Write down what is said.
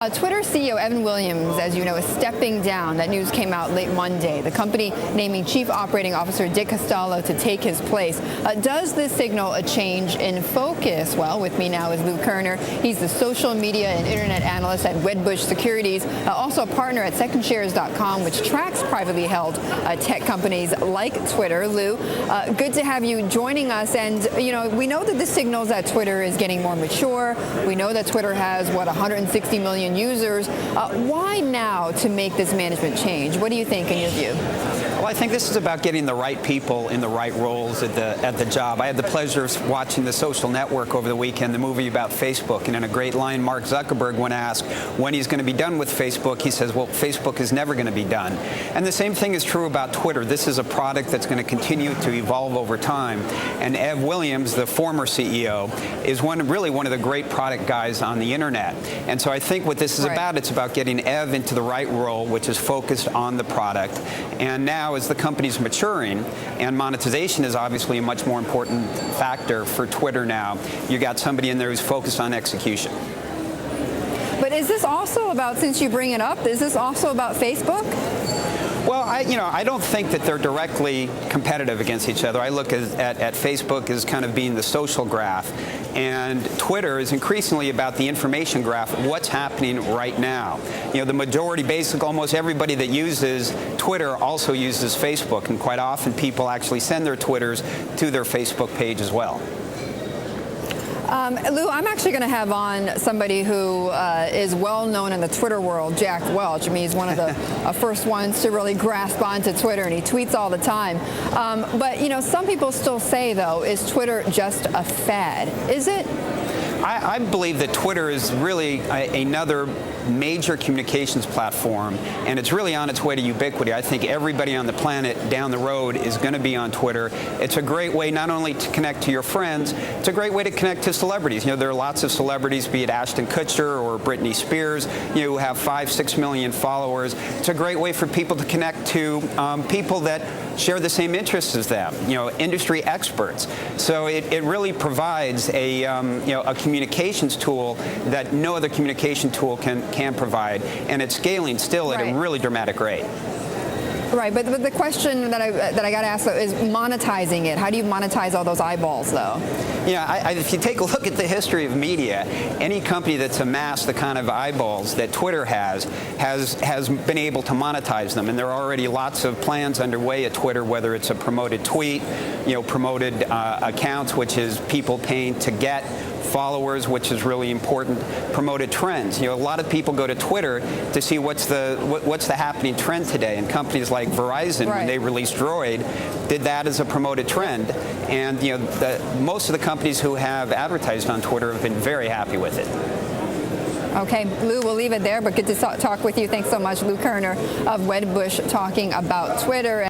Twitter CEO Evan Williams, as you know, is stepping down. That news came out late Monday. The company naming Chief Operating Officer Dick Costolo to take his place. Does this signal a change in focus? Well, with me now is Lou Kerner. He's the social media and internet analyst at Wedbush Securities, also a partner at secondshares.com, which tracks privately held tech companies like Twitter. Lou, good to have you joining us. And, you know, we know that this signals that Twitter is getting more mature. We know that Twitter has, 160 million users. Why now to make this management change? What do you think in your view? Well, I think this is about getting the right people in the right roles at the job. I had the pleasure of watching The Social Network over the weekend, the movie about Facebook, and in a great line, Mark Zuckerberg, when asked when he's going to be done with Facebook, he says, well, Facebook is never going to be done. And the same thing is true about Twitter. This is a product that's going to continue to evolve over time. And Ev Williams, the former CEO, is really one of the great product guys on the internet. And so I think what this is about, it's about getting Ev into the right role, which is focused on the product. And now, as the company's maturing, and monetization is obviously a much more important factor for Twitter now, you got somebody in there who's focused on execution. But is this also about, since you bring it up, is this also about Facebook? Well, I don't think that they're directly competitive against each other. I look at Facebook as kind of being the social graph, and Twitter is increasingly about the information graph, what's happening right now. You know, the majority, basically almost everybody that uses Twitter also uses Facebook, and quite often people actually send their Twitters to their Facebook page as well. Lou, I'm actually going to have on somebody who is well known in the Twitter world, Jack Welch. I mean, he's one of the first ones to really grasp onto Twitter, and he tweets all the time. But, you know, some people still say, though, is Twitter just a fad? Is it? I believe that Twitter is really another major communications platform, and it's really on its way to ubiquity. I think everybody on the planet down the road is going to be on Twitter. It's a great way not only to connect to your friends, it's a great way to connect to celebrities. You know, there are lots of celebrities, be it Ashton Kutcher or Britney Spears, who have 5-6 million followers. It's a great way for people to connect to people that share the same interests as them, industry experts. So it really provides a communications tool that no other communication tool can provide, and it's scaling still at a really dramatic rate. Right, but the question that I got to ask, though, is monetizing it. How do you monetize all those eyeballs, though? Yeah, if you take a look at the history of media, any company that's amassed the kind of eyeballs that Twitter has been able to monetize them, and there are already lots of plans underway at Twitter, whether it's a promoted tweet, promoted accounts, which is people paying to get followers, which is really important, promoted trends. A lot of people go to Twitter to see what's the happening trend today, and companies like Verizon, when they released Droid, did that as a promoted trend, and most of the companies who have advertised on Twitter have been very happy with it. Okay, Lou, we'll leave it there, but good to talk with you. Thanks so much, Lou Kerner of Wedbush, talking about Twitter.